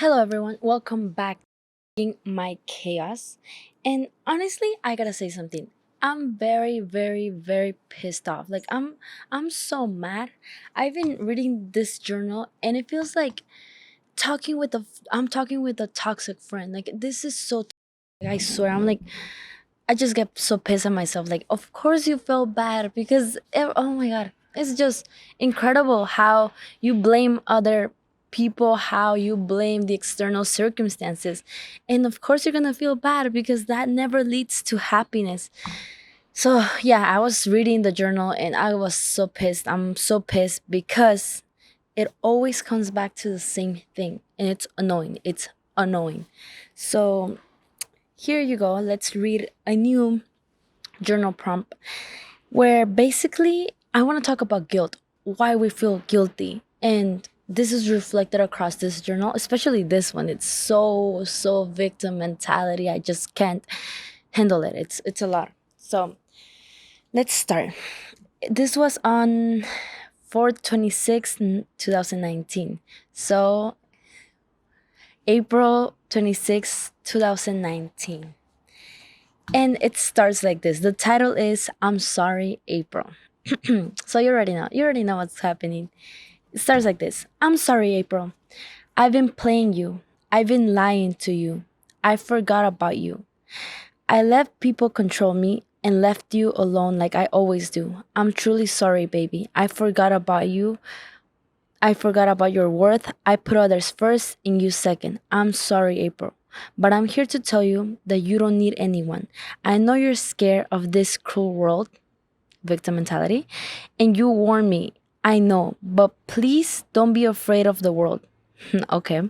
Hello, everyone. Welcome back to My Chaos. And honestly, I gotta say something. I'm very, very, very pissed off. I'm so mad. I've been reading this journal, and it feels like I'm talking with a toxic friend. Like this is so. I swear, I just get so pissed at myself. Like, of course you felt bad because oh my god, it's just incredible how you blame other people, how you blame the external circumstances, and of course you're gonna feel bad because that never leads to happiness. So yeah, I was reading the journal and I was so pissed. I'm so pissed because it always comes back to the same thing, and it's annoying. It's annoying. So here you go. Let's read a new journal prompt where basically I want to talk about guilt, why we feel guilty. And this is reflected across this journal, especially this one. It's so victim mentality. I just can't handle it. It's a lot. So let's start. This was on 4/26, 2019. So April 26, 2019. And it starts like this. The title is I'm Sorry, April. So you already know. You already know what's happening. It starts like this. I'm sorry, April. I've been playing you. I've been lying to you. I forgot about you. I let people control me and left you alone like I always do. I'm truly sorry, baby. I forgot about you. I forgot about your worth. I put others first and you second. I'm sorry, April. But I'm here to tell you that you don't need anyone. I know you're scared of this cruel world, victim mentality, and you warn me. I know, but please don't be afraid of the world. Okay.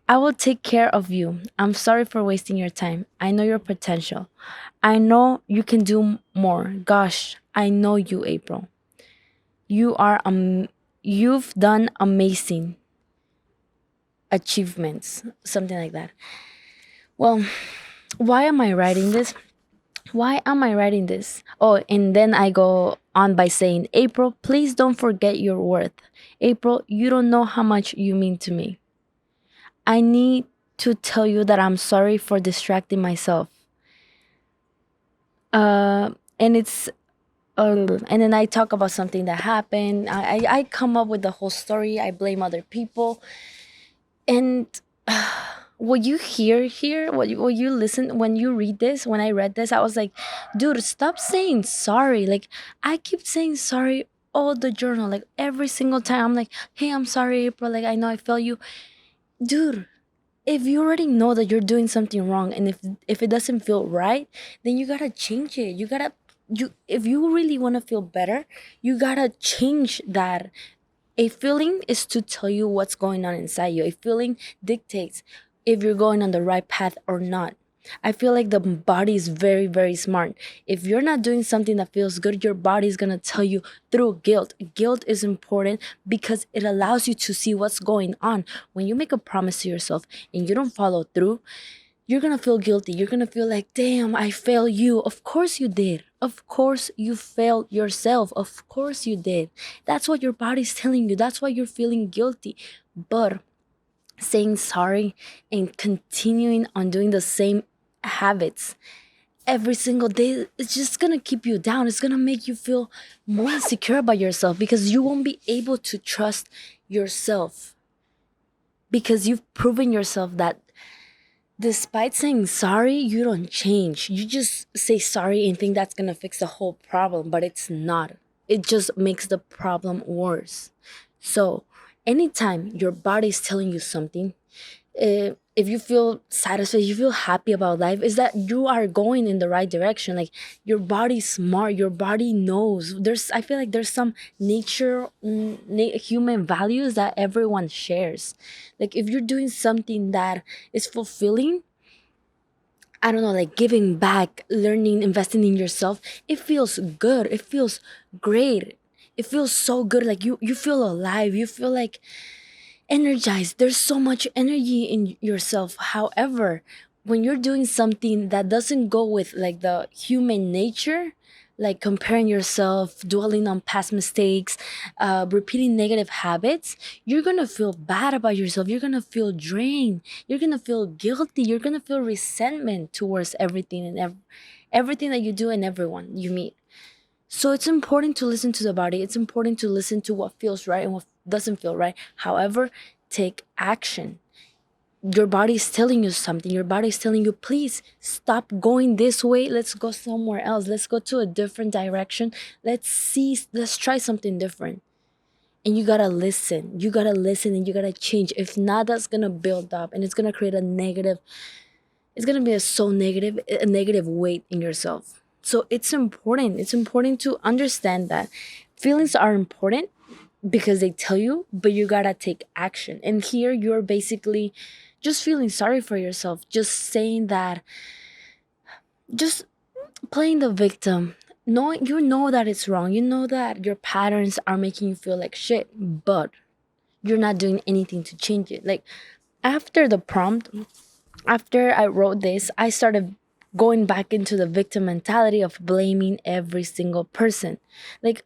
I will take care of you. I'm sorry for wasting your time. I know your potential. I know you can do more. Gosh, I know you, April. You are you've done amazing achievements, something like that. Well, why am I writing this? Why am I writing this? Oh, and then I go on by saying, April, please don't forget your worth. April, you don't know how much you mean to me. I need to tell you that I'm sorry for distracting myself. And it's and then I talk about something that happened. I come up with the whole story. I blame other people. And what you hear here, what you listen when you read this, when I read this, I was like, dude, stop saying sorry. Like, I keep saying sorry all the journal, like every single time. I'm like, hey, I'm sorry, April. Like, I know I failed you. Dude, if you already know that you're doing something wrong and if it doesn't feel right, then you gotta change it. You if you really want to feel better, you gotta change that. A feeling is to tell you what's going on inside you. A feeling dictates if you're going on the right path or not. I feel like the body is very, very smart. If you're not doing something that feels good, your body is going to tell you through guilt. Guilt is important because it allows you to see what's going on. When you make a promise to yourself and you don't follow through, you're gonna feel guilty. You're gonna feel like, damn, I failed you. Of course you did. Of course you failed yourself. Of course you did. That's what your body's telling you. That's why you're feeling guilty. But saying sorry and continuing on doing the same habits every single day, it's just gonna keep you down. It's gonna make you feel more insecure about yourself because you won't be able to trust yourself because you've proven yourself that despite saying sorry, you don't change. You just say sorry and think that's gonna fix the whole problem, but it's not. It just makes the problem worse. So, anytime your body is telling you something, if you feel satisfied, you feel happy about life, is that you are going in the right direction. Like your body's smart, your body knows. I feel like there's some nature, human values that everyone shares. Like if you're doing something that is fulfilling, I don't know, like giving back, learning, investing in yourself, it feels good. It feels great. It feels so good. Like you feel alive. You feel like energized. There's so much energy in yourself. However, when you're doing something that doesn't go with like the human nature, like comparing yourself, dwelling on past mistakes, repeating negative habits, you're gonna feel bad about yourself. You're gonna feel drained. You're gonna feel guilty. You're gonna feel resentment towards everything and everything that you do and everyone you meet. So it's important to listen to the body. It's important to listen to what feels right and what doesn't feel right. However, take action. Your body is telling you something. Your body is telling you, please stop going this way. Let's go somewhere else. Let's go to a different direction. Let's try something different. And you gotta listen. You gotta listen and you gotta change. If not, that's gonna build up and it's gonna create a negative, it's gonna be a negative weight in yourself. So it's important. It's important to understand that feelings are important because they tell you, but you gotta take action. And here you're basically just feeling sorry for yourself, just saying that, just playing the victim. Knowing, you know that it's wrong, you know that your patterns are making you feel like shit, but you're not doing anything to change it. Like after the prompt, after I wrote this, I started going back into the victim mentality of blaming every single person. Like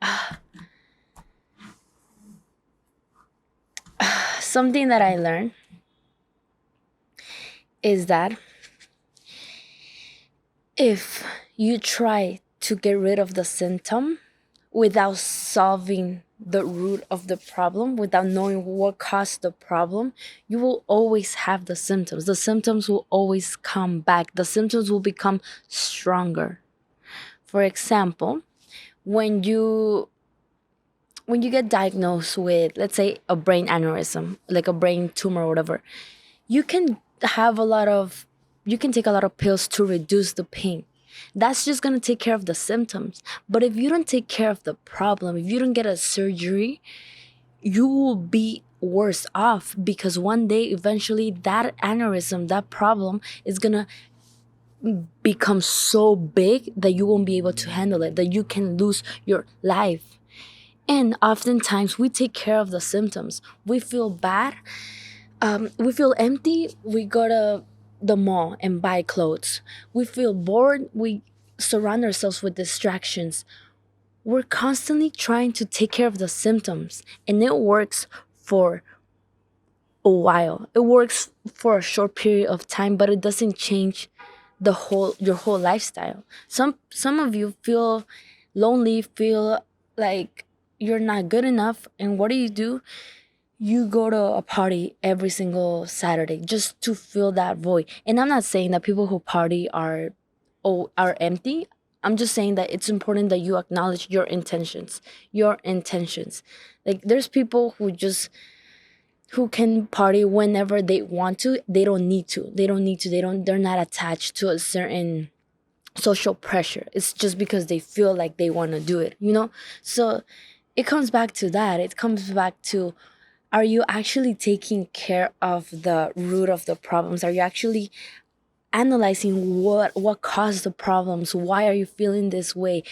something that I learned is that if you try to get rid of the symptom without solving the root of the problem, without knowing what caused the problem, you will always have the symptoms. The symptoms will always come back. The symptoms will become stronger. For example, when you get diagnosed with, let's say, a brain aneurysm, like a brain tumor or whatever, you can have a lot of you can take a lot of pills to reduce the pain. That's just going to take care of the symptoms. But if you don't take care of the problem, if you don't get a surgery, you will be worse off, because one day eventually that aneurysm, that problem, is going to become so big that you won't be able to handle it, that you can lose your life. And oftentimes we take care of the symptoms. We feel bad, we feel empty, we go to the mall and buy clothes. We feel bored, we surround ourselves with distractions. We're constantly trying to take care of the symptoms, and it works for a while. It works for a short period of time, but it doesn't change your whole lifestyle. Some of you feel lonely, feel like you're not good enough, and what do? You go to a party every single Saturday just to fill that void. And I'm not saying that people who party are empty. I'm just saying that it's important that you acknowledge your intentions. Your intentions. Like there's people who can party whenever they want to. They don't need to. They don't need to. They're not attached to a certain social pressure. It's just because they feel like they want to do it, you know? So it comes back to that. It comes back to, are you actually taking care of the root of the problems? Are you actually analyzing what caused the problems? Why are you feeling this way?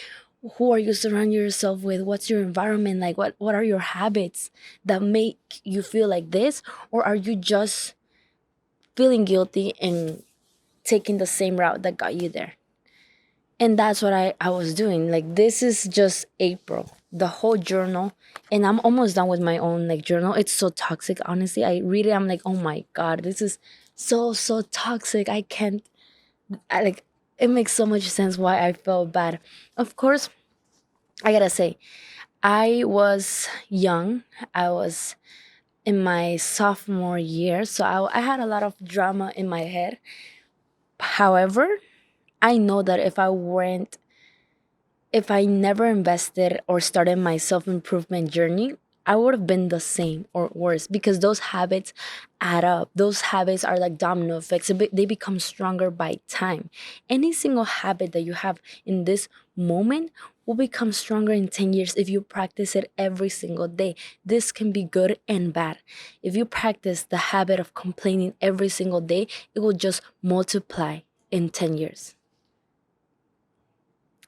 Who are you surrounding yourself with? What's your environment like? What are your habits that make you feel like this? Or are you just feeling guilty and taking the same route that got you there? And that's what I was doing. Like this is just April, the whole journal, and I'm almost done with my own like journal. It's so toxic, honestly. I read it, I'm like, oh my god, this is so toxic. I can't, I like, it makes so much sense why I felt bad. Of course, I gotta say, I was young. I was in my sophomore year, so I had a lot of drama in my head. However, I know that if I never invested or started my self improvement journey, I would have been the same or worse, because those habits add up. Those habits are like domino effects. They become stronger by time. Any single habit that you have in this moment will become stronger in 10 years if you practice it every single day. This can be good and bad. If you practice the habit of complaining every single day, it will just multiply in 10 years.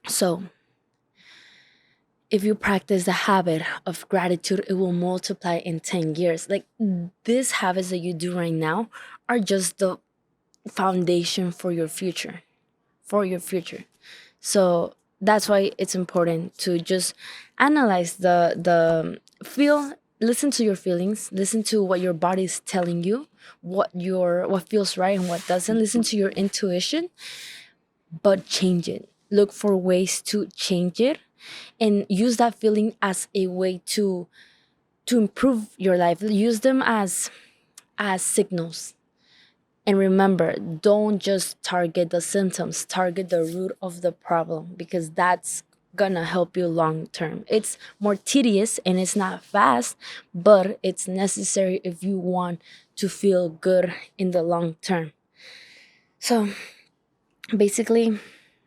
So, if you practice the habit of gratitude, it will multiply in 10 years. Like these habits that you do right now are just the foundation for your future. For your future. So that's why it's important to just analyze the feel, listen to your feelings, listen to what your body is telling you, what feels right and what doesn't. Listen to your intuition, but change it. Look for ways to change it, and use that feeling as a way to improve your life. Use them as signals. And remember, don't just target the symptoms, target the root of the problem, because that's gonna help you long term. It's more tedious and it's not fast, but it's necessary if you want to feel good in the long term. So basically,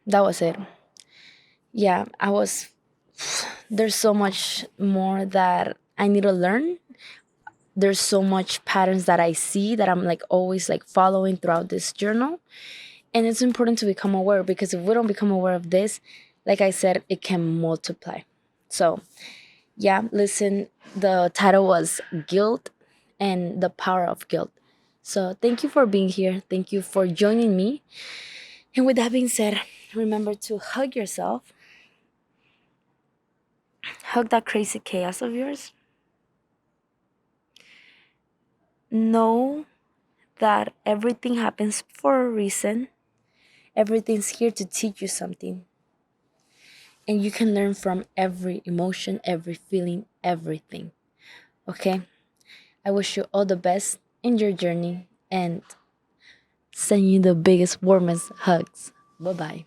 that was it. Yeah, there's so much more that I need to learn. There's so much patterns that I see that I'm like always like following throughout this journal. And it's important to become aware, because if we don't become aware of this, like I said, it can multiply. So yeah, listen, the title was Guilt and the Power of Guilt. So thank you for being here. Thank you for joining me. And with that being said, remember to hug yourself, hug that crazy chaos of yours. Know that everything happens for a reason. Everything's here to teach you something. And you can learn from every emotion, every feeling, everything. Okay? I wish you all the best in your journey and send you the biggest, warmest hugs. Bye bye.